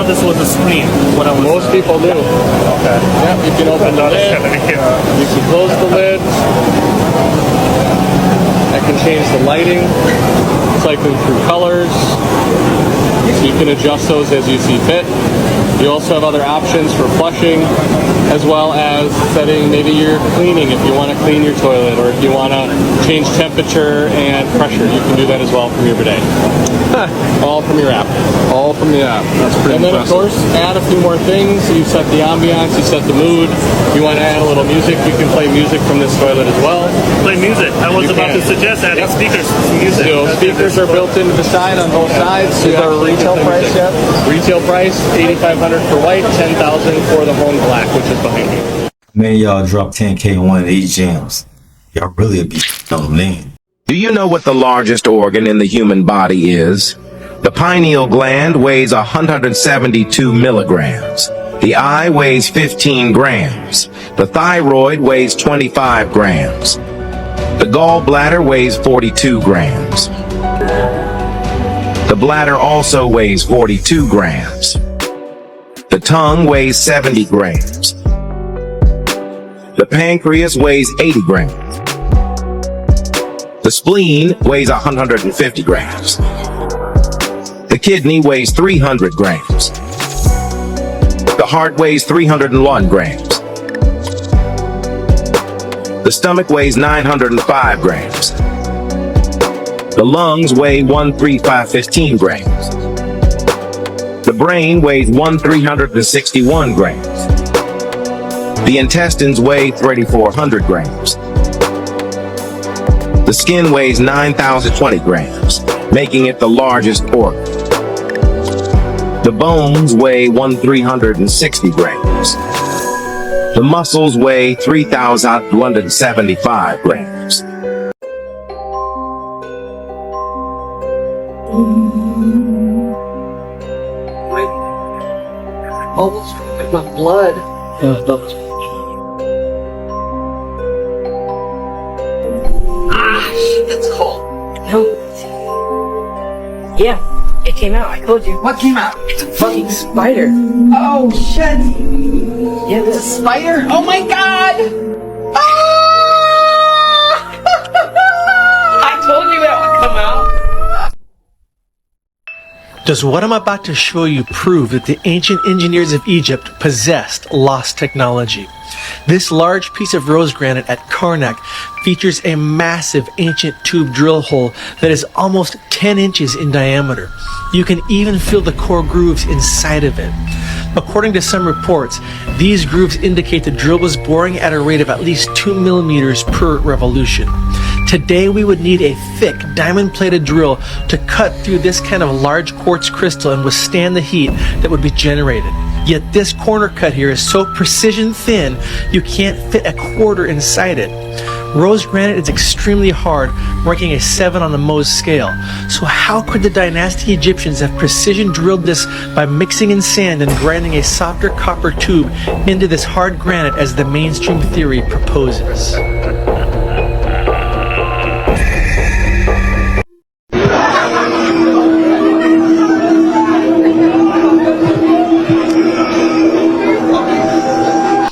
this was a screen when I was. Most people do. Okay. Yep, you can open the lid. You can close the lid. I can change the lighting, cycling through colors. So you can adjust those as you see fit. You also have other options for flushing, as well as setting maybe your cleaning if you want to clean your toilet, or if you want to change temperature and pressure, you can do that as well from your bidet. All from your app. All from the app. That's pretty And then, impressive. of course, add a few more things. You set the ambiance, you set the mood. You want to add a little music, you can play music from this toilet as well. Play music. I was You about can. to suggest adding Yep. speakers to music. So speakers are built into the side on both sides. So Is there a retail price yet? Retail price, $8,500 for white, $10,000 for the Hone Black, which is behind me. Man, y'all drop 10K on one of these gems. Y'all really be on them then. Do you know what the largest organ in the human body is? The pineal gland weighs 172 milligrams. The eye weighs 15 grams. The thyroid weighs 25 grams. The gallbladder weighs 42 grams. The bladder also weighs 42 grams. The tongue weighs 70 grams. The pancreas weighs 80 grams. The spleen weighs 150 grams. The kidney weighs 300 grams. The heart weighs 301 grams. The stomach weighs 905 grams. The lungs weigh 13515 grams. The brain weighs 1,361 grams. The intestines weigh 3,400 grams. The skin weighs 9,020 grams, making it the largest organ. The bones weigh 1,360 grams. The muscles weigh 3,275 grams. Almost with my blood. That's cold. No. Yeah, it came out. I told you. What came out? It's a fucking spider. Oh shit! Yeah, It's a spider? Oh my god! Ah! I told you that would come out. Does what I'm about to show you prove that the ancient engineers of Egypt possessed lost technology? This large piece of rose granite at Karnak features a massive ancient tube drill hole that is almost 10 inches in diameter. You can even feel the core grooves inside of it. According to some reports, these grooves indicate the drill was boring at a rate of at least 2 millimeters per revolution. Today we would need a thick diamond-plated drill to cut through this kind of large quartz crystal and withstand the heat that would be generated. Yet this corner cut here is so precision thin you can't fit a quarter inside it. Rose granite is extremely hard, ranking a 7 on the Mohs scale. So how could the dynastic Egyptians have precision drilled this by mixing in sand and grinding a softer copper tube into this hard granite as the mainstream theory proposes?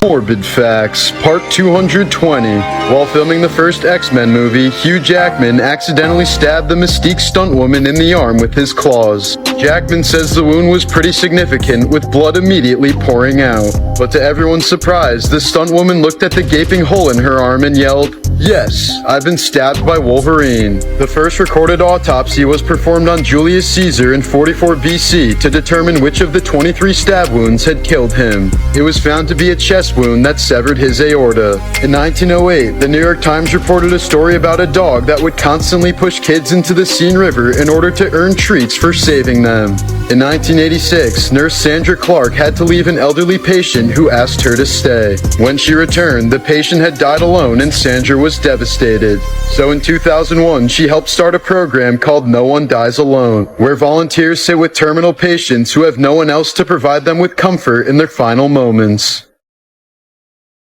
Morbid Facts, Part 220. While filming the first X-Men movie, Hugh Jackman accidentally stabbed the Mystique stuntwoman in the arm with his claws. Jackman says the wound was pretty significant, with blood immediately pouring out. But to everyone's surprise, the stuntwoman looked at the gaping hole in her arm and yelled, "Yes, I've been stabbed by Wolverine." The first recorded autopsy was performed on Julius Caesar in 44 BC to determine which of the 23 stab wounds had killed him. It was found to be a chest wound that severed his aorta. In 1908, the New York Times reported a story about a dog that would constantly push kids into the Seine River in order to earn treats for saving them. In 1986, nurse Sandra Clark had to leave an elderly patient who asked her to stay. When she returned, the patient had died alone and Sandra was devastated. So in 2001, she helped start a program called No One Dies Alone, where volunteers sit with terminal patients who have no one else to provide them with comfort in their final moments.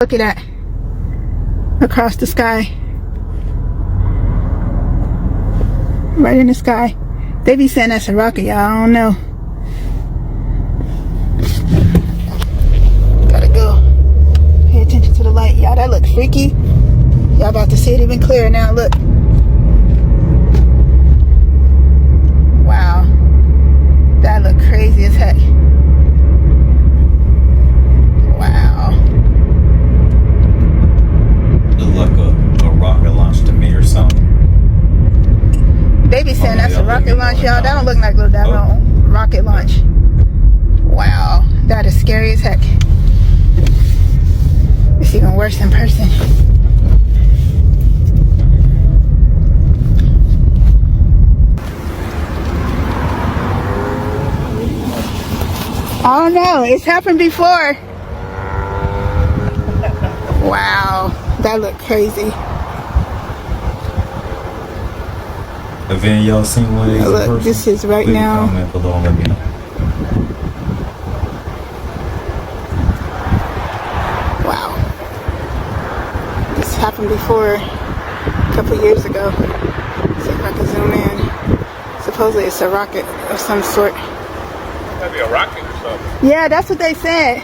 Look at that. Across the sky. Right in the sky. They be saying that's a rocket, y'all. I don't know. to the light. Y'all, that look freaky. Y'all about to see it even clearer now. Look. Wow. That look crazy as heck. Wow. Look like a rocket launch to me or something. Baby saying that's a rocket launch, y'all. That don't look like that rocket launch. Wow. That is scary as heck. It's even worse in person. Oh no, it's happened before. Wow, that looked crazy. Have any of y'all seen one of these? Look, in person? this is right Leave a now. comment below and let me know. Wow. This happened before a couple years ago. See if I can zoom in. Supposedly it's a rocket of some sort. That'd be a rocket or something. Yeah, that's what they said.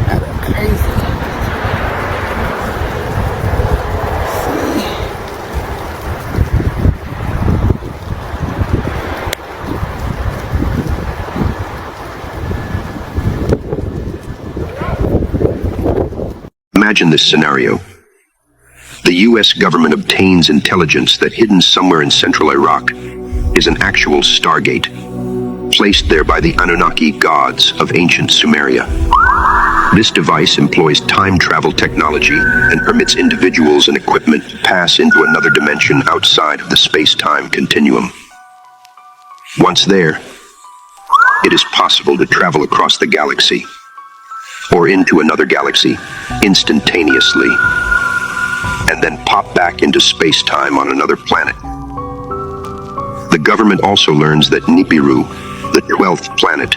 That looked crazy. Imagine this scenario. The US government obtains intelligence that hidden somewhere in central Iraq is an actual Stargate, placed there by the Anunnaki gods of ancient Sumeria. This device employs time travel technology and permits individuals and equipment to pass into another dimension outside of the space-time continuum. Once there, it is possible to travel across the galaxy or into another galaxy instantaneously, and then pop back into space-time on another planet. The government also learns that Nibiru, the 12th planet,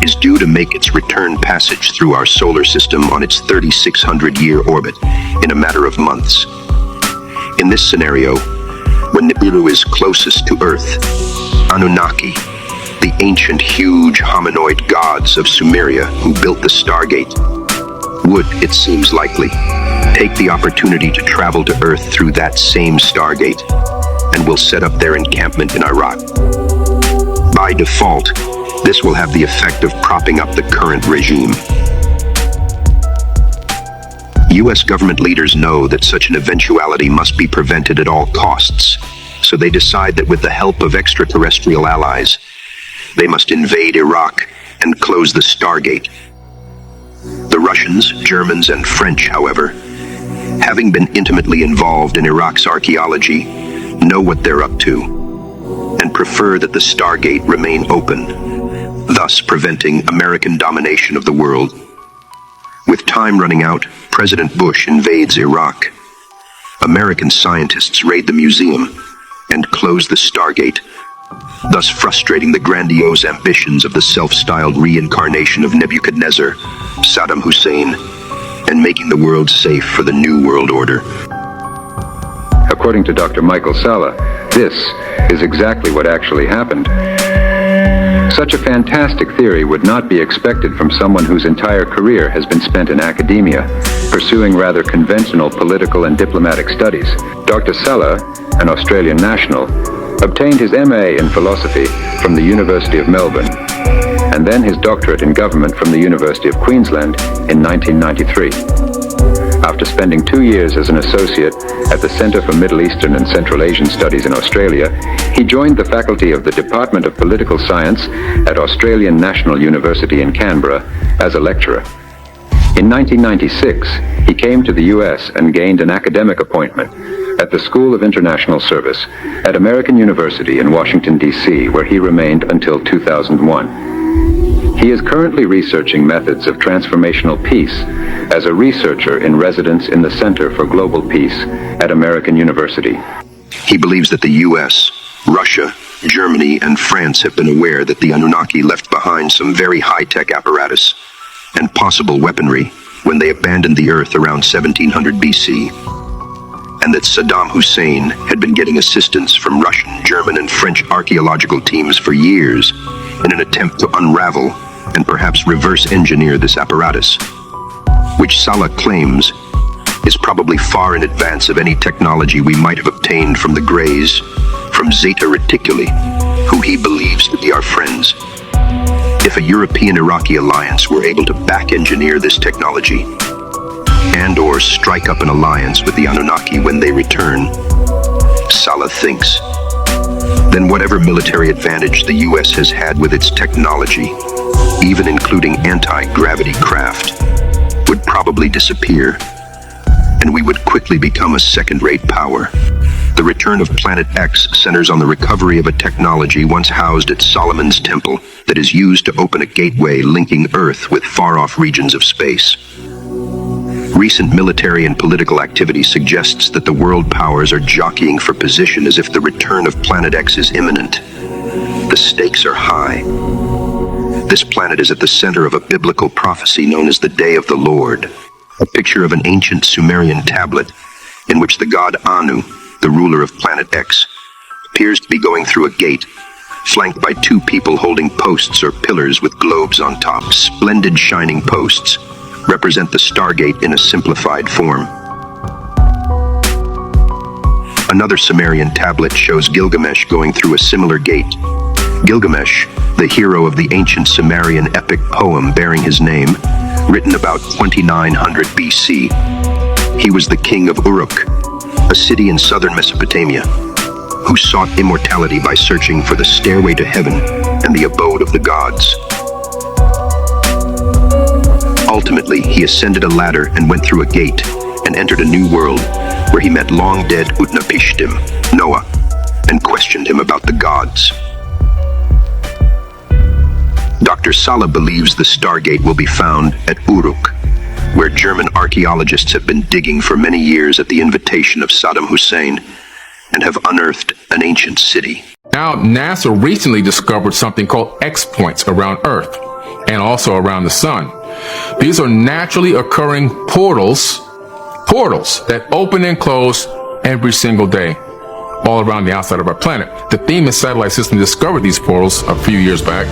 is due to make its return passage through our solar system on its 3,600-year orbit in a matter of months. In this scenario, when Nibiru is closest to Earth, Anunnaki, the ancient huge hominoid gods of Sumeria who built the Stargate, would, it seems likely, take the opportunity to travel to Earth through that same Stargate and will set up their encampment in Iraq. By default, this will have the effect of propping up the current regime. US government leaders know that such an eventuality must be prevented at all costs, so they decide that with the help of extraterrestrial allies, they must invade Iraq and close the Stargate. The Russians, Germans, and French, however, having been intimately involved in Iraq's archaeology, know what they're up to, and prefer that the Stargate remain open, thus preventing American domination of the world. With time running out, President Bush invades Iraq. American scientists raid the museum and close the Stargate, thus frustrating the grandiose ambitions of the self-styled reincarnation of Nebuchadnezzar, Saddam Hussein, and making the world safe for the New World Order. According to Dr. Michael Salla, this is exactly what actually happened. Such a fantastic theory would not be expected from someone whose entire career has been spent in academia, pursuing rather conventional political and diplomatic studies. Dr. Salla, an Australian national, obtained his MA in philosophy from the University of Melbourne, and then his doctorate in government from the University of Queensland in 1993. After spending 2 years as an associate at the Centre for Middle Eastern and Central Asian Studies in Australia, he joined the faculty of the Department of Political Science at Australian National University in Canberra as a lecturer. In 1996, he came to the US and gained an academic appointment at the School of International Service at American University in Washington, D.C., where he remained until 2001. He is currently researching methods of transformational peace as a researcher in residence in the Center for Global Peace at American University. He believes that the US, Russia, Germany, and France have been aware that the Anunnaki left behind some very high-tech apparatus and possible weaponry when they abandoned the Earth around 1700 BC, and that Saddam Hussein had been getting assistance from Russian, German, and French archaeological teams for years in an attempt to unravel and perhaps reverse engineer this apparatus, which Sala claims is probably far in advance of any technology we might have obtained from the Greys, from Zeta Reticuli, who he believes to be our friends. If a European-Iraqi alliance were able to back-engineer this technology, and/or strike up an alliance with the Anunnaki when they return, Sala thinks, then whatever military advantage the US has had with its technology, even including anti-gravity craft, would probably disappear, and we would quickly become a second-rate power. The return of Planet X centers on the recovery of a technology once housed at Solomon's Temple that is used to open a gateway linking Earth with far-off regions of space. Recent military and political activity suggests that the world powers are jockeying for position as if the return of Planet X is imminent. The stakes are high. This planet is at the center of a biblical prophecy known as the Day of the Lord, a picture of an ancient Sumerian tablet in which the god Anu, the ruler of Planet X, appears to be going through a gate, flanked by two people holding posts or pillars with globes on top. Splendid shining posts represent the Stargate in a simplified form. Another Sumerian tablet shows Gilgamesh going through a similar gate. Gilgamesh, the hero of the ancient Sumerian epic poem bearing his name, written about 2900 BC. He was the king of Uruk, a city in southern Mesopotamia, who sought immortality by searching for the stairway to heaven and the abode of the gods. Ultimately, he ascended a ladder and went through a gate and entered a new world where he met long-dead Utnapishtim, Noah, and questioned him about the gods. Dr. Sala believes the Stargate will be found at Uruk, where German archaeologists have been digging for many years at the invitation of Saddam Hussein and have unearthed an ancient city. Now, NASA recently discovered something called X-points around Earth and also around the sun. These are naturally occurring portals that open and close every single day all around the outside of our planet. The Themis satellite system discovered these portals a few years back,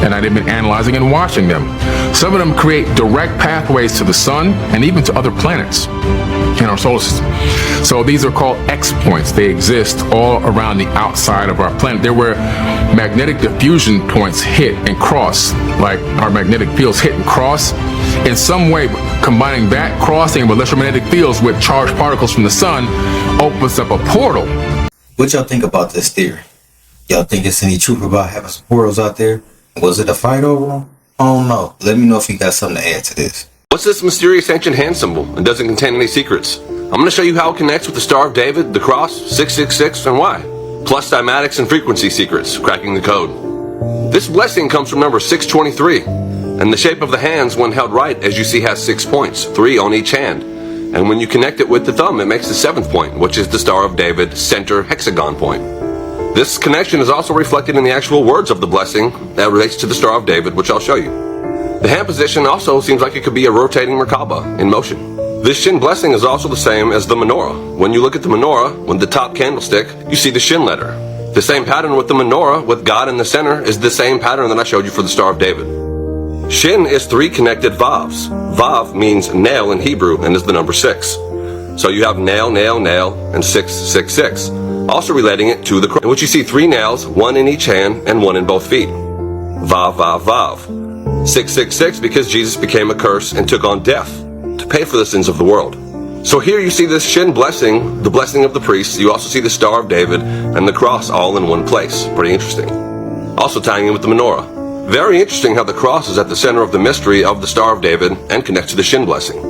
and I've been analyzing and watching them. Some of them create direct pathways to the sun and even to other planets in our solar system. So these are called X-points. They exist all around the outside of our planet. They're where magnetic diffusion points hit and cross, like our magnetic fields hit and cross. In some way, combining that crossing of electromagnetic fields with charged particles from the sun opens up a portal. What y'all think about this theory? Y'all think it's any truth about having some portals out there? Was it a fight over them? I don't know. Let me know if you got something to add to this. What's this mysterious ancient hand symbol? It doesn't contain any secrets. I'm going to show you how it connects with the Star of David, the Cross, 666, and why. Plus cymatics and frequency secrets, cracking the code. This blessing comes from number 623, and the shape of the hands when held right, as you see, has 6 points, 3 on each hand. And when you connect it with the thumb, it makes the 7th point, which is the Star of David center hexagon point. This connection is also reflected in the actual words of the blessing that relates to the Star of David, which I'll show you. The hand position also seems like it could be a rotating Merkaba in motion. This Shin blessing is also the same as the menorah. When you look at the menorah, with the top candlestick, you see the Shin letter. The same pattern with the menorah, with God in the center, is the same pattern that I showed you for the Star of David. Shin is 3 connected Vavs. Vav means nail in Hebrew and is the number 6. So you have nail, nail, nail, and 666. Also relating it to the cross, in which you see 3 nails, 1 in each hand and 1 in both feet. Vav, Vav, Vav. 666 because Jesus became a curse and took on death to pay for the sins of the world. So here you see this Shin blessing, the blessing of the priests. You also see the Star of David and the cross all in one place. Pretty interesting. Also tying in with the menorah. Very interesting how the cross is at the center of the mystery of the Star of David and connects to the Shin blessing.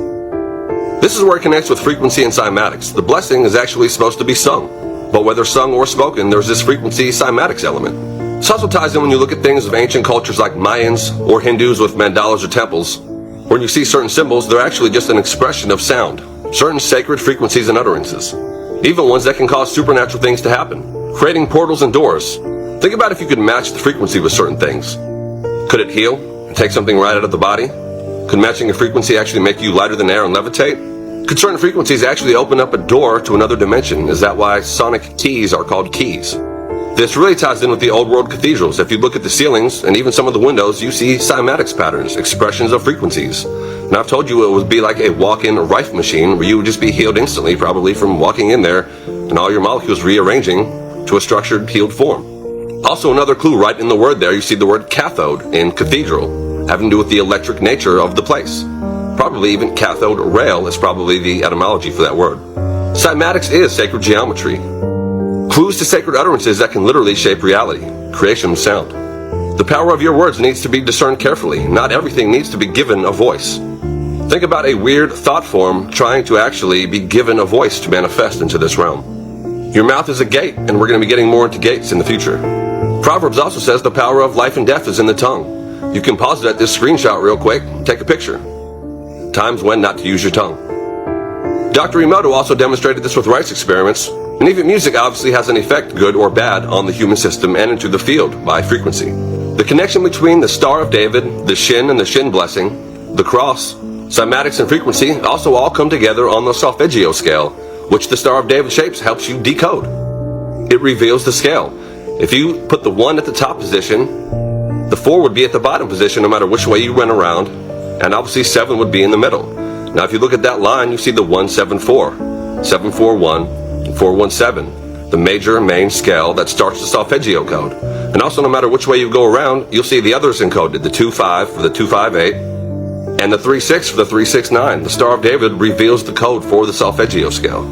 This is where it connects with frequency and cymatics. The blessing is actually supposed to be sung, but whether sung or spoken, there's this frequency cymatics element. This also ties in when you look at things of ancient cultures like Mayans or Hindus with mandalas or temples. When you see certain symbols, they're actually just an expression of sound, certain sacred frequencies and utterances, even ones that can cause supernatural things to happen, creating portals and doors. Think about if you could match the frequency with certain things. Could it heal and take something right out of the body? Could matching a frequency actually make you lighter than air and levitate? Could certain frequencies actually open up a door to another dimension? Is that why sonic keys are called keys? This really ties in with the old world cathedrals. If you look at the ceilings and even some of the windows, you see cymatics patterns, expressions of frequencies. And I've told you it would be like a walk-in Rife machine where you would just be healed instantly, probably from walking in there and all your molecules rearranging to a structured healed form. Also, another clue right in the word there, you see the word cathode in cathedral, having to do with the electric nature of the place. Probably even cathode rail is probably the etymology for that word. Cymatics is sacred geometry. Clues to sacred utterances that can literally shape reality. Creation of sound. The power of your words needs to be discerned carefully. Not everything needs to be given a voice. Think about a weird thought form trying to actually be given a voice to manifest into this realm. Your mouth is a gate, and we're going to be getting more into gates in the future. Proverbs also says the power of life and death is in the tongue. You can pause it at this screenshot real quick, take a picture. Times when not to use your tongue. Dr. Emoto also demonstrated this with rice experiments. And even music obviously has an effect, good or bad, on the human system and into the field by frequency. The connection between the Star of David, the Shin and the Shin blessing, the cross, cymatics and frequency also all come together on the solfeggio scale, which the Star of David shapes helps you decode. It reveals the scale. If you put the 1 at the top position, the 4 would be at the bottom position no matter which way you went around, and obviously 7 would be in the middle. Now if you look at that line, you see the 174, 741, 417, the major main scale that starts the solfeggio code. And also no matter which way you go around, you'll see the others encoded, the 2-5 for the 258 and the 3-6 for the 369. The Star of David reveals the code for the solfeggio scale.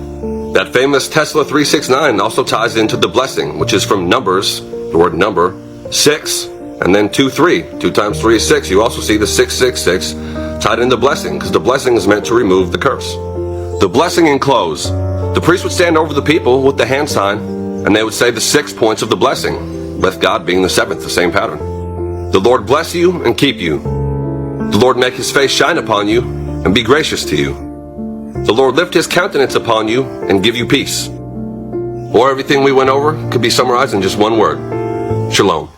That famous Tesla 369 also ties into the blessing, which is from Numbers, the word number, 6, and then 2-3. 2 times 3 is 6. You also see the 666 tied into blessing, because the blessing is meant to remove the curse. The blessing in close. The priest would stand over the people with the hand sign, and they would say the 6 points of the blessing, with God being the 7th, the same pattern. The Lord bless you and keep you. The Lord make his face shine upon you and be gracious to you. The Lord lift his countenance upon you and give you peace. Or everything we went over could be summarized in just one word. Shalom.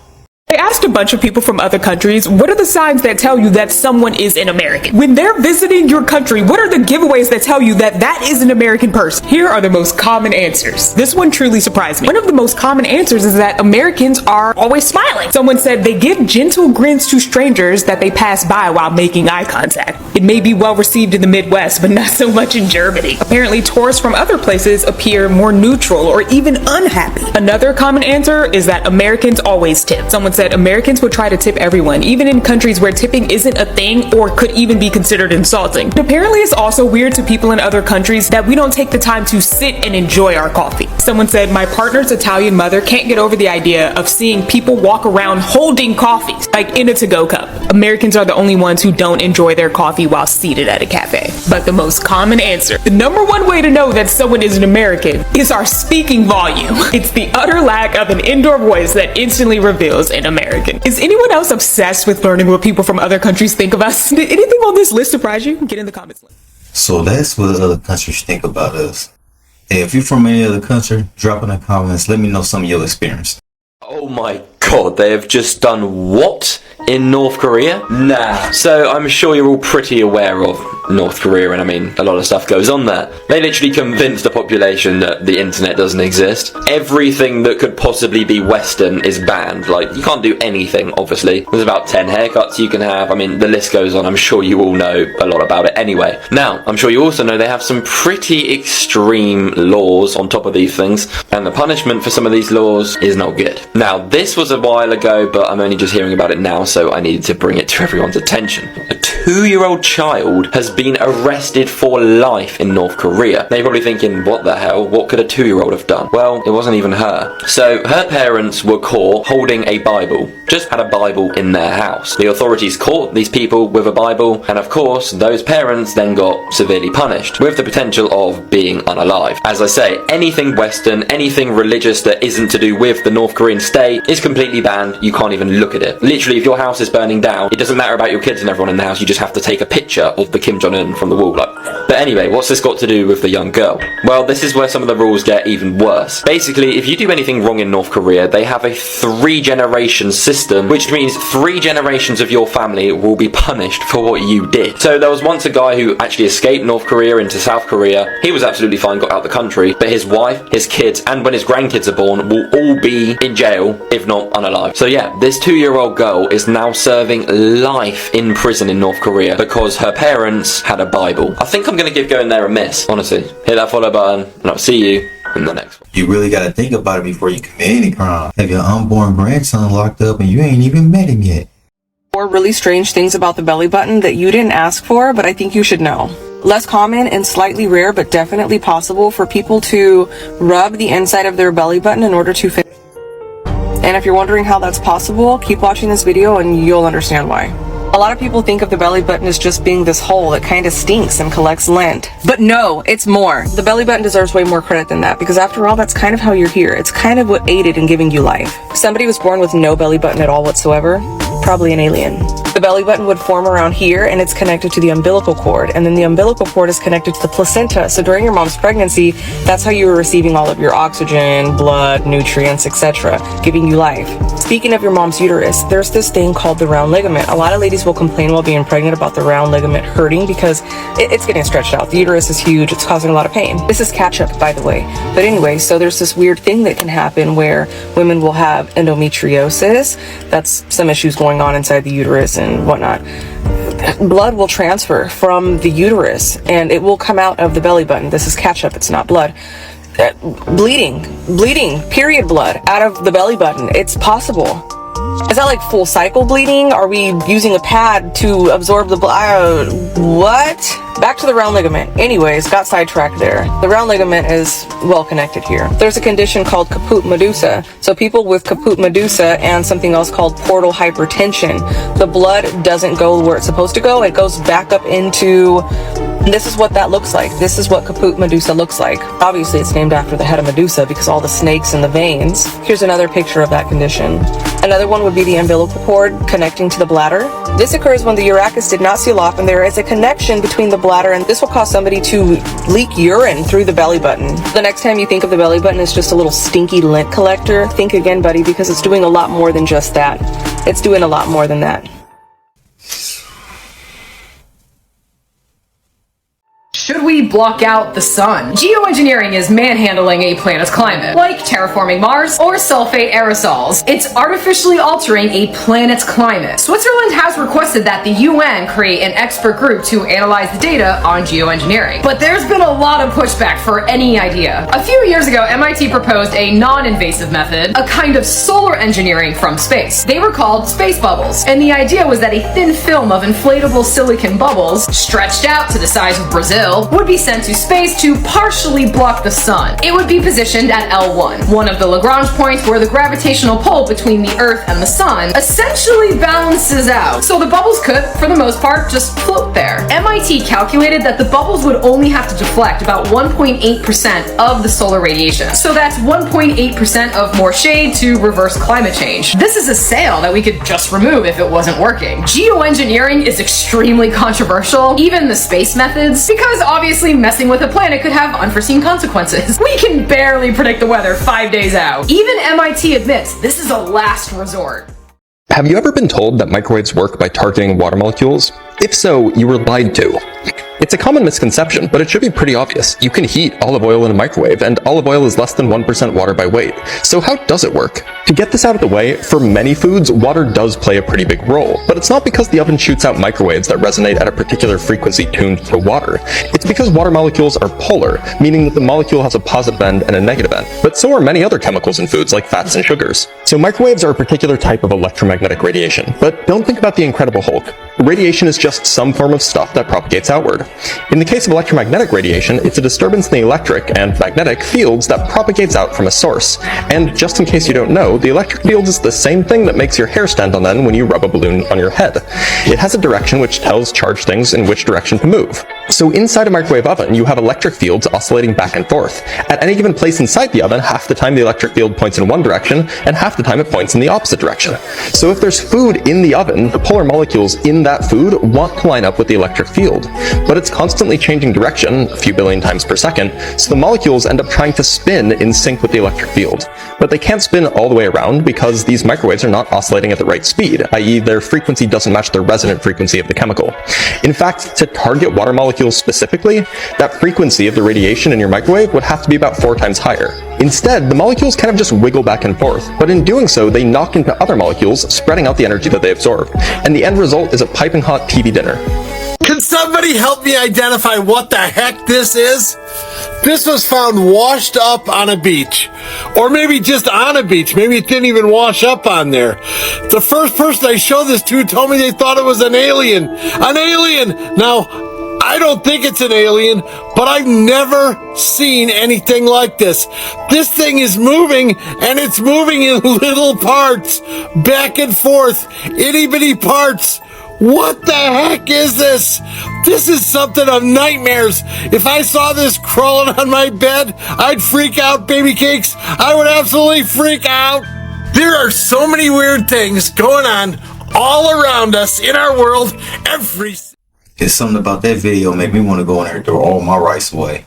They asked a bunch of people from other countries, what are the signs that tell you that someone is an American? When they're visiting your country, what are the giveaways that tell you that that is an American person? Here are the most common answers. This one truly surprised me. One of the most common answers is that Americans are always smiling. Someone said they give gentle grins to strangers that they pass by while making eye contact. It may be well received in the Midwest, but not so much in Germany. Apparently, tourists from other places appear more neutral or even unhappy. Another common answer is that Americans always tip. Someone said Americans would try to tip everyone, even in countries where tipping isn't a thing or could even be considered insulting. But apparently it's also weird to people in other countries that we don't take the time to sit and enjoy our coffee. Someone said, my partner's Italian mother can't get over the idea of seeing people walk around holding coffees, like in a to-go cup. Americans are the only ones who don't enjoy their coffee while seated at a cafe. But the most common answer, the number one way to know that someone is an American, is our speaking volume. It's the utter lack of an indoor voice that instantly reveals an American. Is anyone else obsessed with learning what people from other countries think of us? Did anything on this list surprise you? Get in the comments. So that's what other countries think about us. Hey, if you're from any other country, drop in the comments. Let me know some of your experience. Oh my god, they have just done what in North Korea? Nah. So I'm sure you're all pretty aware of North Korea, and I mean, a lot of stuff goes on there. They literally convinced the population that the internet doesn't exist. Everything that could possibly be Western is banned. Like, you can't do anything, obviously. There's about 10 haircuts you can have. I mean, the list goes on. I'm sure you all know a lot about it anyway. Now, I'm sure you also know they have some pretty extreme laws on top of these things, and the punishment for some of these laws is not good. Now, this was a while ago, but I'm only just hearing about it now, so I needed to bring it to everyone's attention. A 2-year-old child has been arrested for life in North Korea. Now you're probably thinking, what the hell? What could a 2-year-old have done? Well, it wasn't even her. So her parents were caught holding a Bible. Just had a Bible in their house. The authorities caught these people with a Bible, and of course, those parents then got severely punished, with the potential of being unalived. As I say, anything Western, anything religious that isn't to do with the North Korean state is completely completely banned. You can't even look at it. Literally, if your house is burning down, it doesn't matter about your kids and everyone in the house. You just have to take a picture of the Kim Jong-un from the wall. But anyway, what's this got to do with the young girl? Well, this is where some of the rules get even worse. Basically, if you do anything wrong in North Korea, they have a 3-generation system, which means 3 generations of your family will be punished for what you did. So there was once a guy who actually escaped North Korea into South Korea. He was absolutely fine, got out the country, but his wife, his kids, and when his grandkids are born, will all be in jail, if not unalive. So yeah, this 2-year-old girl is now serving life in prison in North Korea because her parents had a Bible. I think I'm gonna give going there a miss, honestly. Hit that follow button, and I'll see you in the next one. You really gotta think about it before you commit any crime. Have your unborn grandson locked up and you ain't even met him yet. Or really strange things about the belly button that you didn't ask for, but I think you should know. Less common and slightly rare, but definitely possible for people to rub the inside of their belly button in order to fit. And if you're wondering how that's possible, keep watching this video and you'll understand why. A lot of people think of the belly button as just being this hole that kind of stinks and collects lint. But no, it's more. The belly button deserves way more credit than that, because after all, that's kind of how you're here. It's kind of what aided in giving you life. If somebody was born with no belly button at all whatsoever, probably an alien. The belly button would form around here, and it's connected to the umbilical cord, and then the umbilical cord is connected to the placenta. So during your mom's pregnancy, that's how you were receiving all of your oxygen, blood, nutrients, etc., giving you life. Speaking of your mom's uterus, there's this thing called the round ligament. A lot of ladies will complain while being pregnant about the round ligament hurting because it's getting stretched out. The uterus is huge. It's causing a lot of pain. This is catch-up, by the way. But anyway, so there's this weird thing that can happen where women will have endometriosis. That's some issues going on inside the uterus and whatnot. Blood will transfer from the uterus and it will come out of the belly button. This is catch-up. It's not blood. Bleeding, period blood out of the belly button. It's possible. Is that like full cycle bleeding? Are we using a pad to absorb the blood? What? Back to the round ligament. Anyways, got sidetracked there. The round ligament is well connected here. There's a condition called caput medusa. So people with caput medusa and something else called portal hypertension, the blood doesn't go where it's supposed to go. It goes back up into... This is what that looks like. This is what caput medusa looks like. Obviously, it's named after the head of Medusa because all the snakes and the veins. Here's another picture of that condition. Another one would be the umbilical cord connecting to the bladder. This occurs when the urachus did not seal off and there is a connection between the bladder, and this will cause somebody to leak urine through the belly button. The next time you think of the belly button as just a little stinky lint collector, think again, buddy, because it's doing a lot more than just that. It's doing a lot more than that. Should we block out the sun? Geoengineering is manhandling a planet's climate, like terraforming Mars or sulfate aerosols. It's artificially altering a planet's climate. Switzerland has requested that the UN create an expert group to analyze the data on geoengineering. But there's been a lot of pushback for any idea. A few years ago, MIT proposed a non-invasive method, a kind of solar engineering from space. They were called space bubbles, and the idea was that a thin film of inflatable silicon bubbles, stretched out to the size of Brazil, would be sent to space to partially block the sun. It would be positioned at L1, one of the Lagrange points where the gravitational pull between the Earth and the sun essentially balances out. So the bubbles could, for the most part, just float there. MIT calculated that the bubbles would only have to deflect about 1.8% of the solar radiation. So that's 1.8% of more shade to reverse climate change. This is a sail that we could just remove if it wasn't working. Geoengineering is extremely controversial, even the space methods, because obviously messing with a planet could have unforeseen consequences. We can barely predict the weather 5 days out. Even MIT admits this is a last resort. Have you ever been told that microwaves work by targeting water molecules? If so, you were lied to. It's a common misconception, but it should be pretty obvious. You can heat olive oil in a microwave, and olive oil is less than 1% water by weight. So how does it work? To get this out of the way, for many foods, water does play a pretty big role, but it's not because the oven shoots out microwaves that resonate at a particular frequency tuned to water. It's because water molecules are polar, meaning that the molecule has a positive end and a negative end, but so are many other chemicals in foods like fats and sugars. So microwaves are a particular type of electromagnetic radiation, but don't think about the Incredible Hulk. Radiation is just some form of stuff that propagates outward. In the case of electromagnetic radiation, it's a disturbance in the electric and magnetic fields that propagates out from a source. And just in case you don't know, the electric field is the same thing that makes your hair stand on end when you rub a balloon on your head. It has a direction which tells charged things in which direction to move. So inside a microwave oven, you have electric fields oscillating back and forth. At any given place inside the oven, half the time the electric field points in one direction, and half the time it points in the opposite direction. So if there's food in the oven, the polar molecules in that food want to line up with the electric field. But it's constantly changing direction, a few billion times per second, so the molecules end up trying to spin in sync with the electric field. But they can't spin all the way around because these microwaves are not oscillating at the right speed, i.e. their frequency doesn't match the resonant frequency of the chemical. In fact, to target water molecules specifically, that frequency of the radiation in your microwave would have to be about 4 times higher. Instead, the molecules kind of just wiggle back and forth, but in doing so, they knock into other molecules, spreading out the energy that they absorb. And the end result is a piping hot TV dinner. Can somebody help me identify what the heck this is? This was found washed up on a beach. Or maybe just on a beach. Maybe it didn't even wash up on there. The first person I showed this to told me they thought it was an alien. An alien! Now, I don't think it's an alien, but I've never seen anything like this. This thing is moving, and it's moving in little parts, back and forth, itty-bitty parts. What the heck is this? This is something of nightmares. If I saw this crawling on my bed, I'd freak out, baby cakes. I would absolutely freak out. There are so many weird things going on all around us in our world every. It's something about that video made me want to go in there and throw all my rice away.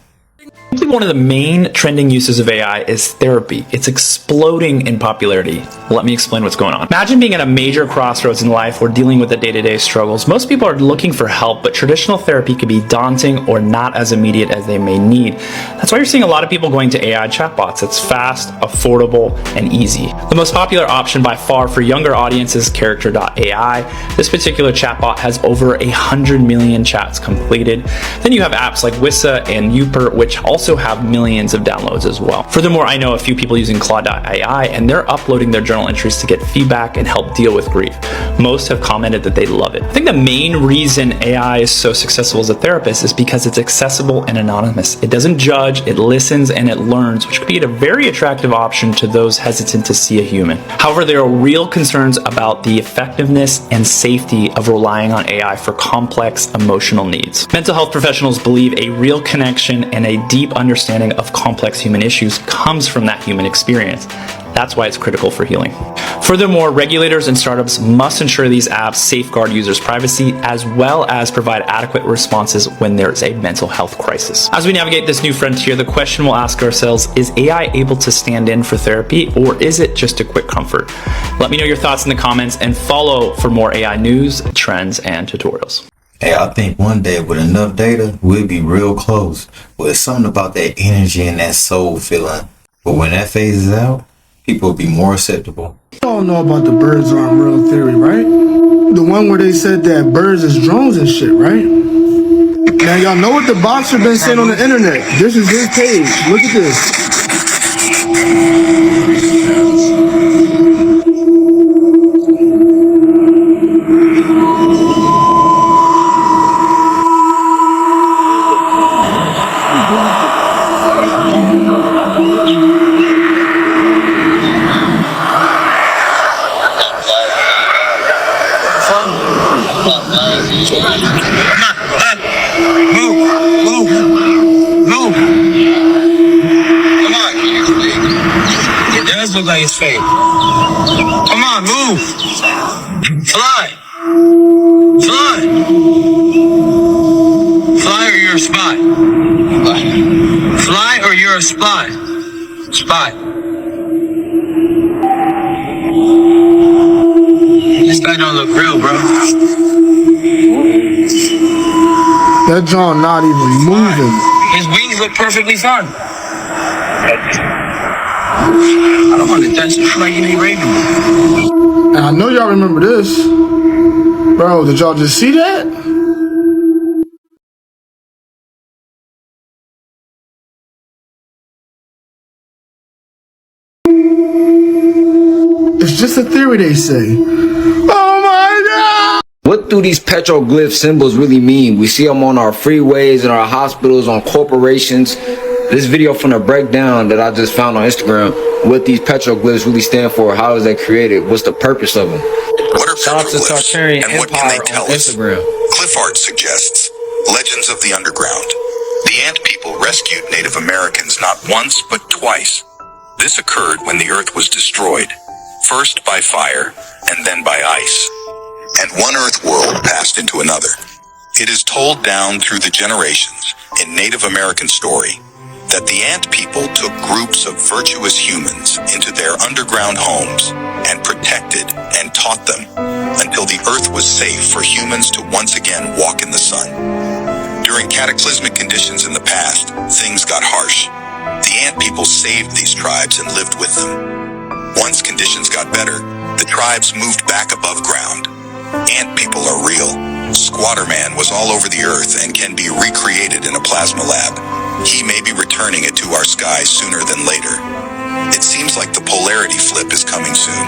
I think one of the main trending uses of AI is therapy. It's exploding in popularity. Let me explain what's going on. Imagine being at a major crossroads in life or dealing with the day-to-day struggles. Most people are looking for help, but traditional therapy can be daunting or not as immediate as they may need. That's why you're seeing a lot of people going to AI chatbots. It's fast, affordable, and easy. The most popular option by far for younger audiences is Character.ai. This particular chatbot has over 100 million chats completed. Then you have apps like Wissa and Youper, which also have millions of downloads as well. Furthermore, I know a few people using Claude.ai, and they're uploading their journal entries to get feedback and help deal with grief. Most have commented that they love it. I think the main reason AI is so successful as a therapist is because it's accessible and anonymous. It doesn't judge, it listens, and it learns, which could be a very attractive option to those hesitant to see a human. However, there are real concerns about the effectiveness and safety of relying on AI for complex emotional needs. Mental health professionals believe a real connection and a deep understanding of complex human issues comes from that human experience. That's why it's critical for healing. Furthermore, regulators and startups must ensure these apps safeguard users' privacy as well as provide adequate responses when there's a mental health crisis. As we navigate this new frontier, the question we'll ask ourselves, is AI able to stand in for therapy, or is it just a quick comfort? Let me know your thoughts in the comments and follow for more AI news, trends, and tutorials. Hey, I think one day with enough data, we'll be real close. But it's something about that energy and that soul feeling. But when that phases out, people will be more acceptable. You all know about the birds aren't real theory, right? The one where they said that birds is drones and shit, right? Now y'all know what the boxer been saying on the internet. This is his page. Look at this. Look like it's fake. Come on, move. Fly. Fly. Fly or you're a spy. Fly or you're a spy. Spy. This guy don't look real, bro. That John not even moving. His wings look perfectly fine. I don't want attention. I'm like any raven. And I know y'all remember this. Bro, did y'all just see that? It's just a theory, they say. Oh my God! What do these petroglyph symbols really mean? We see them on our freeways, in our hospitals, on corporations. This video from the breakdown that I just found on Instagram, what these petroglyphs really stand for, how is that created, what's the purpose of them? What are Shout out to petroglyphs, Tartarian and what can Empire they tell on us? Instagram. Cliff Art suggests Legends of the Underground. The ant people rescued Native Americans not once but twice. This occurred when the earth was destroyed, first by fire and then by ice. And one earth world passed into another. It is told down through the generations in Native American story that the ant people took groups of virtuous humans into their underground homes and protected and taught them until the earth was safe for humans to once again walk in the sun. During cataclysmic conditions in the past, things got harsh. The ant people saved these tribes and lived with them. Once conditions got better, the tribes moved back above ground. Ant people are real. Squatter Man was all over the earth and can be recreated in a plasma lab. He may be returning it to our skies sooner than later. It seems like the polarity flip is coming soon.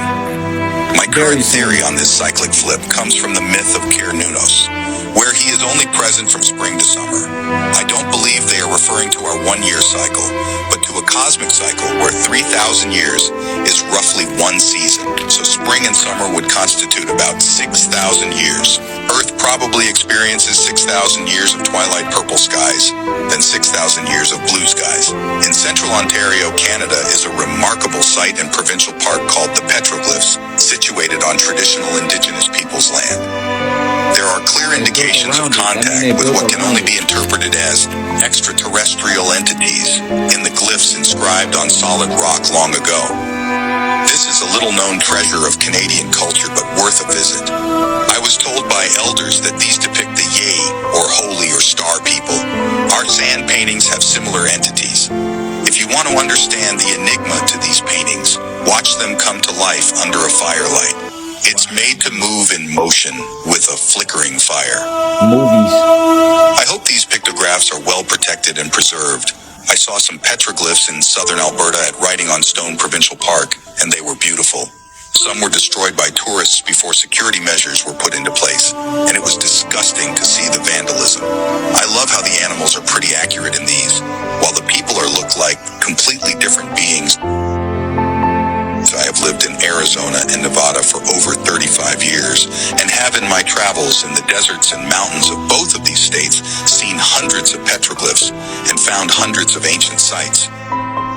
My current theory on this cyclic flip comes from the myth of Cernunnos, where he is only present from spring to summer. I don't believe they are referring to our 1-year cycle, but to a cosmic cycle where 3,000 years is roughly one season. So spring and summer would constitute about 6,000 years. Earth probably experiences 6,000 years of twilight purple skies, then 6,000 years of blue skies. In central Ontario, Canada is a remarkable site and provincial park called the Petroglyphs, situated on traditional Indigenous peoples' land. There are clear indications of contact with what can only be interpreted as extraterrestrial entities in the glyphs inscribed on solid rock long ago. This is a little-known treasure of Canadian culture, but worth a visit. I was told by elders that these depict the Yei, or holy or star people. Our sand paintings have similar entities. If you want to understand the enigma to these paintings, watch them come to life under a firelight. It's made to move in motion with a flickering fire. Movies. I hope these pictographs are well protected and preserved. I saw some petroglyphs in southern Alberta at Writing on Stone Provincial Park, and they were beautiful. Some were destroyed by tourists before security measures were put into place, and it was disgusting to see the vandalism. I love how the animals are pretty accurate in these, while the people are looked like completely different beings. I have lived in Arizona and Nevada for over 35 years and have in my travels in the deserts and mountains of both of these states seen hundreds of petroglyphs and found hundreds of ancient sites.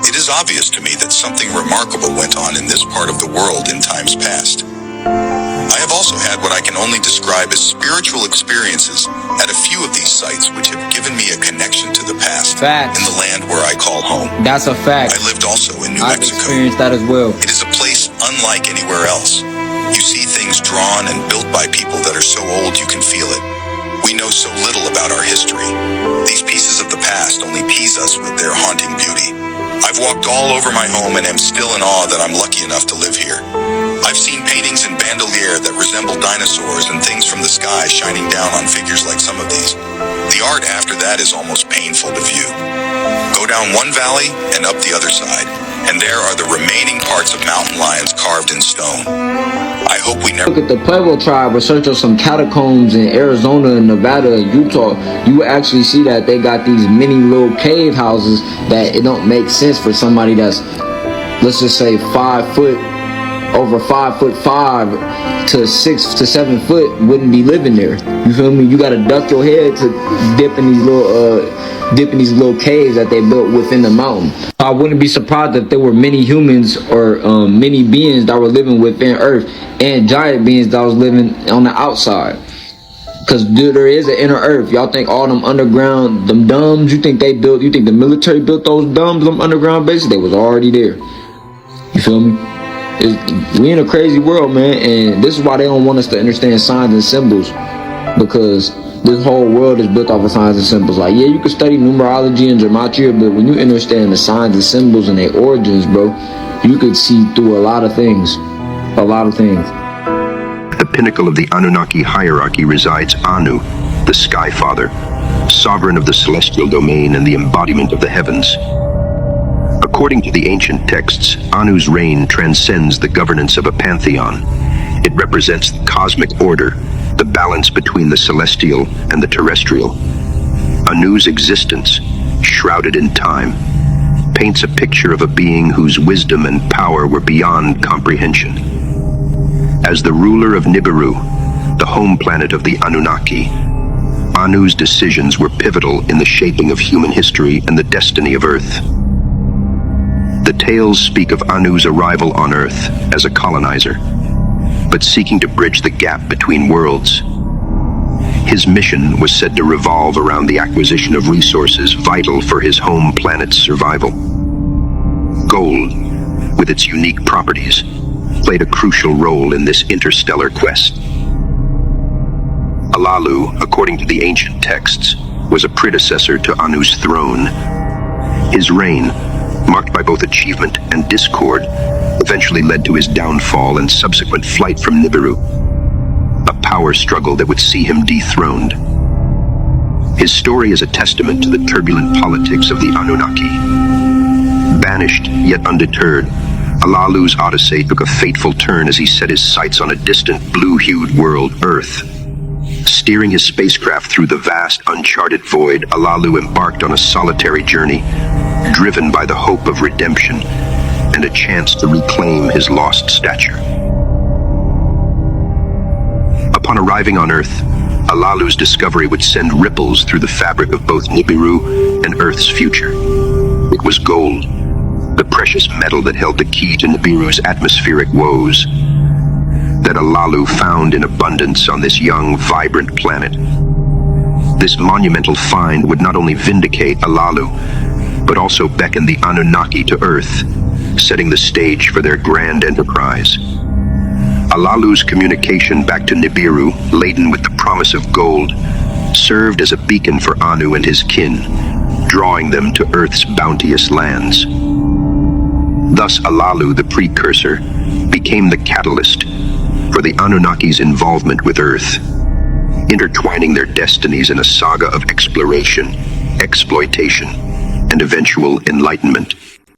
It is obvious to me that something remarkable went on in this part of the world in times past. I have also had what I can only describe as spiritual experiences at a few of these sites which have given me a connection to the past in the land where I call home. That's a fact. I lived also in New I've Mexico. experienced that as well. It is a place unlike anywhere else. You see things drawn and built by people that are so old you can feel it. We know so little about our history. These pieces of the past only tease us with their haunting beauty. I've walked all over my home and am still in awe that I'm lucky enough to live here. I've seen paintings in bandolier that resemble dinosaurs and things from the sky shining down on figures like some of these. The art after that is almost painful to view. Go down one valley and up the other side, and there are the remaining parts of mountain lions carved in stone. I hope we never... Look at the Pueblo tribe, research on some catacombs in Arizona, Nevada, Utah. You will actually see that they got these mini little cave houses that it don't make sense for somebody that's, let's just say, 5 foot, over 5'5" to 6 to 7 foot wouldn't be living there. You feel me? You gotta duck your head to dip in these little caves that they built within the mountain. I wouldn't be surprised if there were many humans or many beings that were living within Earth and giant beings that was living on the outside. Cause there is an inner Earth. Y'all think all them underground, them domes, you think the military built those domes, them underground bases? They was already there. You feel me? We in a crazy world, man, and this is why they don't want us to understand signs and symbols, because this whole world is built off of signs and symbols. Like, yeah, you can study numerology and gematria, but when you understand the signs and symbols and their origins, bro, you could see through a lot of things. At the pinnacle of the Anunnaki hierarchy resides Anu, the Sky Father, sovereign of the celestial domain and the embodiment of the heavens. According to the ancient texts, Anu's reign transcends the governance of a pantheon. It represents the cosmic order, the balance between the celestial and the terrestrial. Anu's existence, shrouded in time, paints a picture of a being whose wisdom and power were beyond comprehension. As the ruler of Nibiru, the home planet of the Anunnaki, Anu's decisions were pivotal in the shaping of human history and the destiny of Earth. The tales speak of Anu's arrival on Earth as a colonizer, but seeking to bridge the gap between worlds. His mission was said to revolve around the acquisition of resources vital for his home planet's survival. Gold, with its unique properties, played a crucial role in this interstellar quest. Alalu, according to the ancient texts, was a predecessor to Anu's throne. His reign, marked by both achievement and discord, eventually led to his downfall and subsequent flight from Nibiru, a power struggle that would see him dethroned. His story is a testament to the turbulent politics of the Anunnaki. Banished, yet undeterred, Alalu's odyssey took a fateful turn as he set his sights on a distant blue-hued world, Earth. Steering his spacecraft through the vast, uncharted void, Alalu embarked on a solitary journey, driven by the hope of redemption and a chance to reclaim his lost stature. Upon arriving on Earth, Alalu's discovery would send ripples through the fabric of both Nibiru and Earth's future. It was gold, the precious metal that held the key to Nibiru's atmospheric woes, that Alalu found in abundance on this young, vibrant planet. This monumental find would not only vindicate Alalu, but also beckon the Anunnaki to Earth, setting the stage for their grand enterprise. Alalu's communication back to Nibiru, laden with the promise of gold, served as a beacon for Anu and his kin, drawing them to Earth's bounteous lands. Thus Alalu, the precursor, became the catalyst for the Anunnaki's involvement with Earth, intertwining their destinies in a saga of exploration, exploitation, and eventual enlightenment.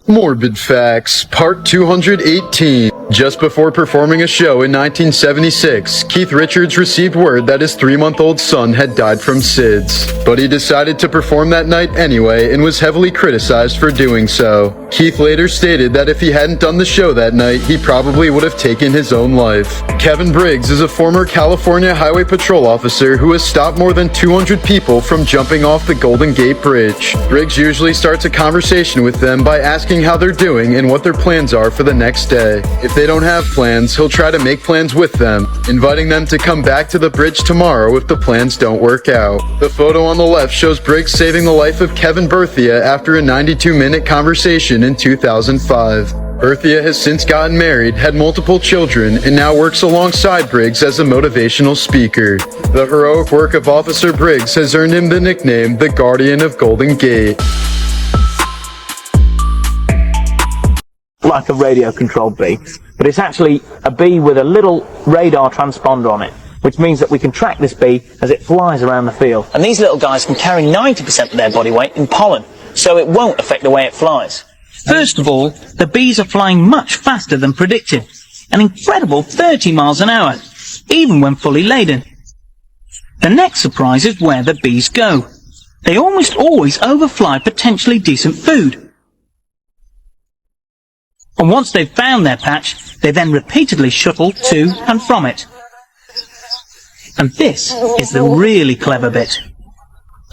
Morbid Facts, Part 218. Just before performing a show in 1976, Keith Richards received word that his 3-month-old son had died from SIDS. But he decided to perform that night anyway and was heavily criticized for doing so. Keith later stated that if he hadn't done the show that night, he probably would have taken his own life. Kevin Briggs is a former California Highway Patrol officer who has stopped more than 200 people from jumping off the Golden Gate Bridge. Briggs usually starts a conversation with them by asking how they're doing and what their plans are for the next day. If they don't have plans, he'll try to make plans with them, inviting them to come back to the bridge tomorrow if the plans don't work out. The photo on the left shows Briggs saving the life of Kevin Berthia after a 92-minute conversation in 2005. Berthia has since gotten married, had multiple children, and now works alongside Briggs as a motivational speaker. The heroic work of Officer Briggs has earned him the nickname the Guardian of Golden Gate. Like a radio-controlled bee, but it's actually a bee with a little radar transponder on it, which means that we can track this bee as it flies around the field. And these little guys can carry 90% of their body weight in pollen, so it won't affect the way it flies. First of all, the bees are flying much faster than predicted, an incredible 30 miles an hour, even when fully laden. The next surprise is where the bees go. They almost always overfly potentially decent food. And once they've found their patch, they then repeatedly shuttle to and from it. And this is the really clever bit.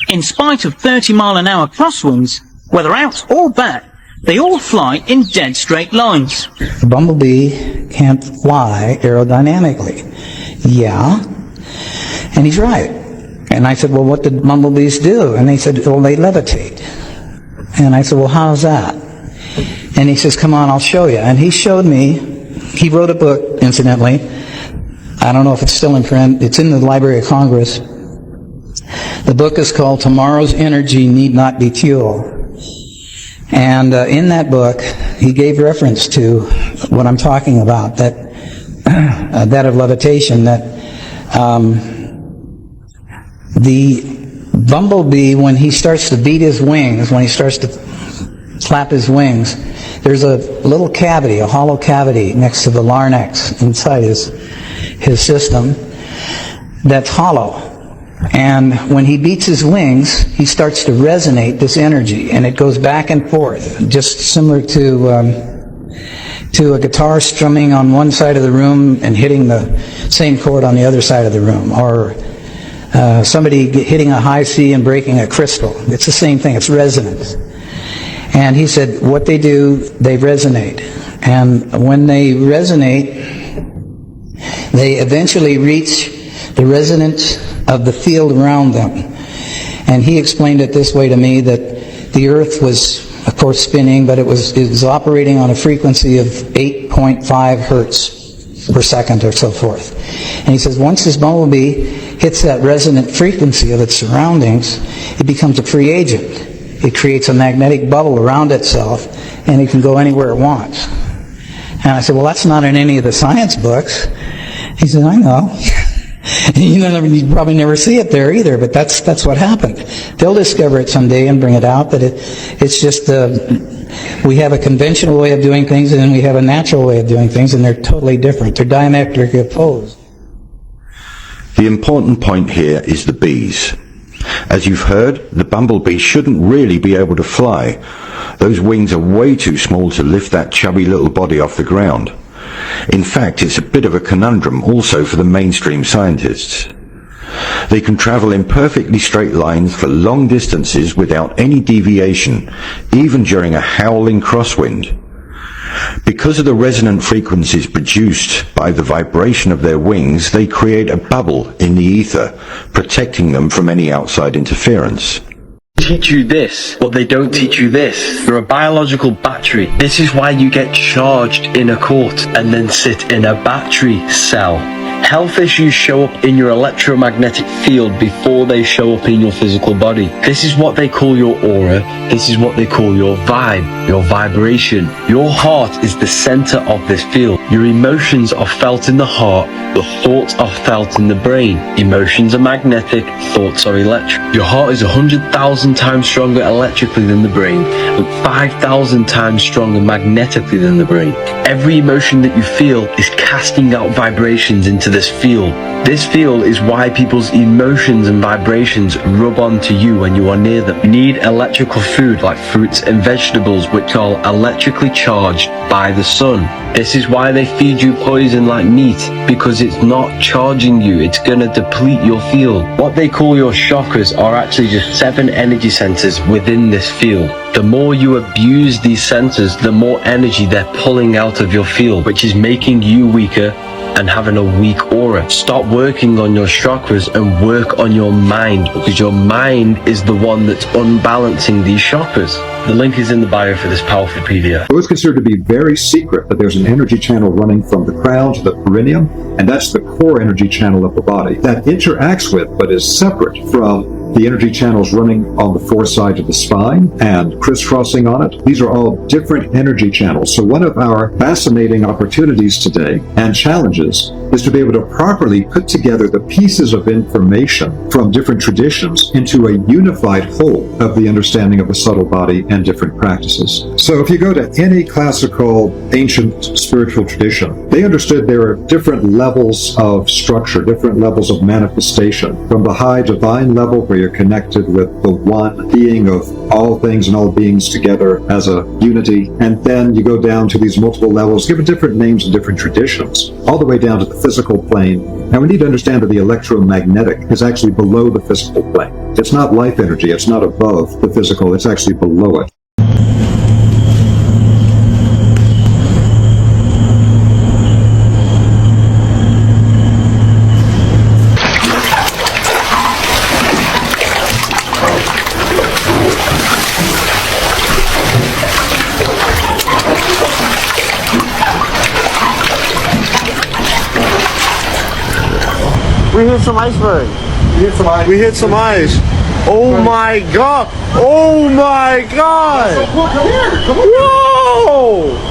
In spite of 30-mile-an-hour crosswinds, whether out or back, they all fly in dead straight lines. The bumblebee can't fly aerodynamically. Yeah. And he's right. And I said, well, what did bumblebees do? And they said, well, they levitate. And I said, well, how's that? And he says, come on, I'll show you. And he showed me, he wrote a book, incidentally. I don't know if it's still in print. It's in the Library of Congress. The book is called Tomorrow's Energy Need Not Be Fuel. And in that book, he gave reference to what I'm talking about, that that of levitation, that the bumblebee, when he starts to beat his wings, when he starts to flap his wings, there's a little cavity, a hollow cavity next to the larynx inside his system that's hollow. And when he beats his wings, he starts to resonate this energy, and it goes back and forth, just similar to a guitar strumming on one side of the room and hitting the same chord on the other side of the room, or somebody hitting a high C and breaking a crystal. It's the same thing. It's resonance. And he said what they do, they resonate. And when they resonate, they eventually reach the resonance of the field around them. And he explained it this way to me, that the Earth was, of course, spinning, but it was operating on a frequency of 8.5 hertz per second or so forth. And he says once this bumblebee hits that resonant frequency of its surroundings, it becomes a free agent. It creates a magnetic bubble around itself, and it can go anywhere it wants. And I said, well, that's not in any of the science books. He said, I know. You probably never see it there either, but that's what happened. They'll discover it someday and bring it out, but it's just we have a conventional way of doing things, and then we have a natural way of doing things, and they're totally different. They're diametrically opposed. The important point here is the bees. As you've heard, the bumblebee shouldn't really be able to fly. Those wings are way too small to lift that chubby little body off the ground. In fact, it's a bit of a conundrum also for the mainstream scientists. They can travel in perfectly straight lines for long distances without any deviation, even during a howling crosswind. Because of the resonant frequencies produced by the vibration of their wings, they create a bubble in the ether, protecting them from any outside interference. Teach you this, but they don't teach you this. You're a biological battery. This is why you get charged in a court and then sit in a battery cell. Health issues show up in your electromagnetic field before they show up in your physical body. This is what they call your aura. This is what they call your vibe, your vibration. Your heart is the center of this field. Your emotions are felt in the heart. The thoughts are felt in the brain. Emotions are magnetic, thoughts are electric. Your heart is 100,000 times stronger electrically than the brain, and 5,000 times stronger magnetically than the brain. Every emotion that you feel is casting out vibrations into this field. This field is why people's emotions and vibrations rub onto you when you are near them. You need electrical food like fruits and vegetables, which are electrically charged by the sun. This is why they feed you poison like meat, because it's not charging you, it's gonna deplete your field. What they call your chakras are actually just 7 energy centers within this field. The more you abuse these centers, the more energy they're pulling out of your field, which is making you weaker and having a weak aura. Stop working on your chakras and work on your mind, because your mind is the one that's unbalancing these chakras. The link is in the bio for this powerful PDF. It was considered to be very secret that there's an energy channel running from the crown to the perineum, and that's the core energy channel of the body that interacts with but is separate from the energy channels running on the 4 sides of the spine and crisscrossing on it. These are all different energy channels. So one of our fascinating opportunities today and challenges is to be able to properly put together the pieces of information from different traditions into a unified whole of the understanding of the subtle body and different practices. So if you go to any classical ancient spiritual tradition, they understood there are different levels of structure, different levels of manifestation. From the high divine level, where you're connected with the one being of all things and all beings together as a unity, and then you go down to these multiple levels given different names and different traditions, all the way down to the physical plane. And we need to understand that the electromagnetic is actually below the physical plane. It's not life energy, it's not above the physical, it's actually below it. We hit some iceberg. We hit some ice. We hit some ice. Oh my god. Oh my god. Come here. Come here. Whoa.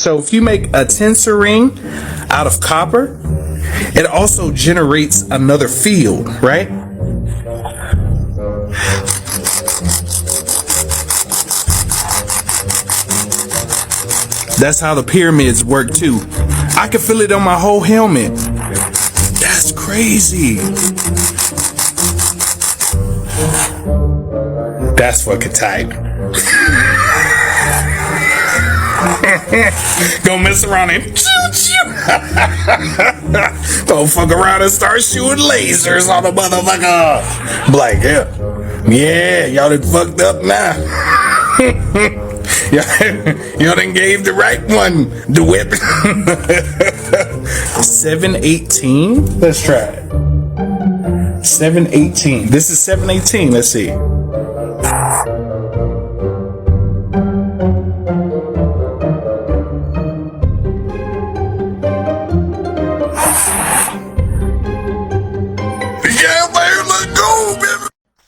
So if you make a tensor ring out of copper, it also generates another field, right? That's how the pyramids work too. I can feel it on my whole helmet. That's crazy. That's fucking tight. Go mess around and go fuck around and start shooting lasers on the motherfucker. Like, yeah, y'all done fucked up now. Y'all done gave the right one the whip. 718. Let's try it. 718. This is 718. Let's see.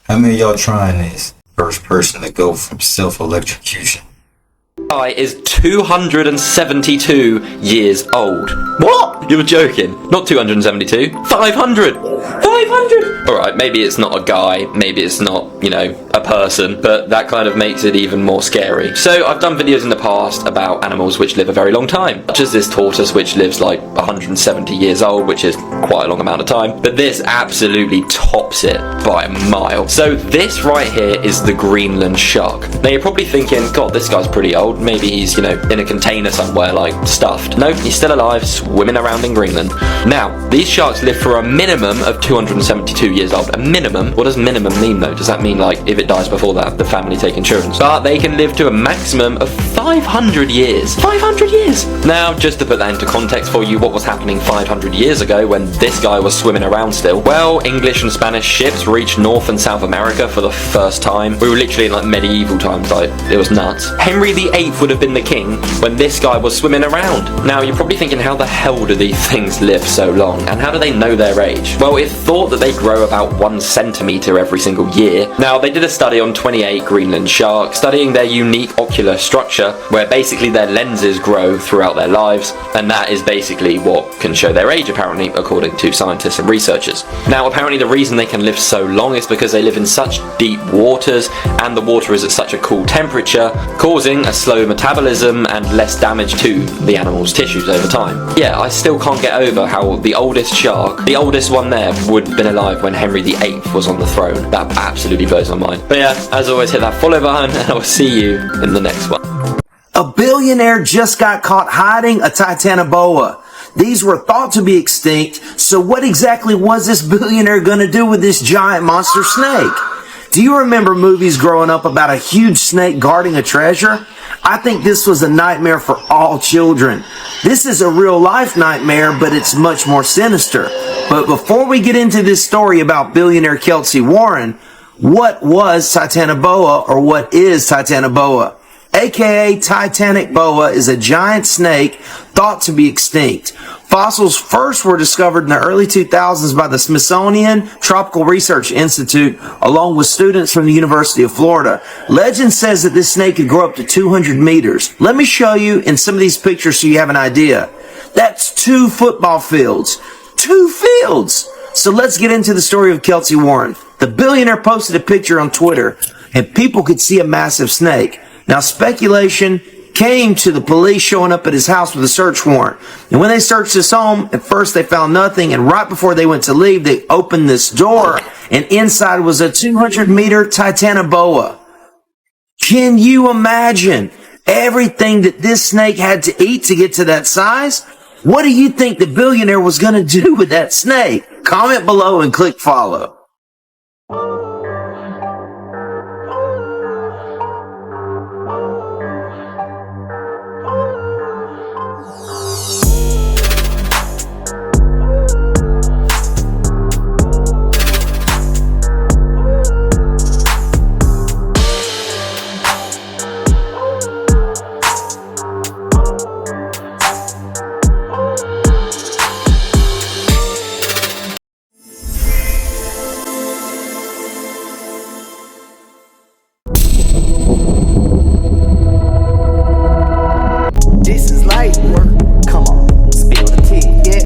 How many of y'all trying this? First person to go from self-electrocution. Guy is 272 years old. What? You were joking. Not 272. 500. 500. Alright, maybe it's not a guy. Maybe it's not, you know, a person. But that kind of makes it even more scary. So I've done videos in the past about animals which live a very long time. Such as this tortoise which lives like 170 years old, which is quite a long amount of time. But this absolutely tops it by a mile. So this right here is the Greenland shark. Now you're probably thinking, God, this guy's pretty old. Maybe he's, you know, in a container somewhere, like stuffed. Nope, he's still alive, swimming around in Greenland. Now, these sharks live for a minimum of 272 years old. A minimum? What does minimum mean though? Does that mean like if it dies before that, the family take insurance? But they can live to a maximum of 500 years. 500 years! Now, just to put that into context for you, what was happening 500 years ago when this guy was swimming around still? Well, English and Spanish ships reached North and South America for the first time. We were literally in like medieval times, like it was nuts. Henry VIII would have been the king when this guy was swimming around. Now you're probably thinking, how the hell do these things live so long, and how do they know their age? Well, it's thought that they grow about 1 centimeter every single year. Now they did a study on 28 Greenland sharks, studying their unique ocular structure, where basically their lenses grow throughout their lives, and that is basically what can show their age apparently, according to scientists and researchers. Now apparently the reason they can live so long is because they live in such deep waters, and the water is at such a cool temperature, causing a slow metabolism and less damage to the animal's tissues over time. Yeah, I still can't get over how the oldest shark, the oldest one there, would have been alive when Henry VIII was on the throne. That absolutely blows my mind. But yeah, as always, hit that follow button and I'll see you in the next one. A billionaire just got caught hiding a Titanoboa. These were thought to be extinct, so what exactly was this billionaire gonna do with this giant monster snake? Do you remember movies growing up about a huge snake guarding a treasure? I think this was a nightmare for all children. This is a real life nightmare, but it's much more sinister. But before we get into this story about billionaire Kelsey Warren, what was Titanoboa, or what is Titanoboa? AKA Titanic boa is a giant snake thought to be extinct. Fossils first were discovered in the early 2000s by the Smithsonian Tropical Research Institute, along with students from the University of Florida. Legend says that this snake could grow up to 200 meters. Let me show you in some of these pictures so you have an idea. That's 2 football fields. 2 fields! So let's get into the story of Kelsey Warren. The billionaire posted a picture on Twitter, and people could see a massive snake. Now, speculation came to the police showing up at his house with a search warrant. And when they searched his home, at first they found nothing, and right before they went to leave, they opened this door, and inside was a 200-meter Titanoboa. Can you imagine everything that this snake had to eat to get to that size? What do you think the billionaire was going to do with that snake? Comment below and click follow.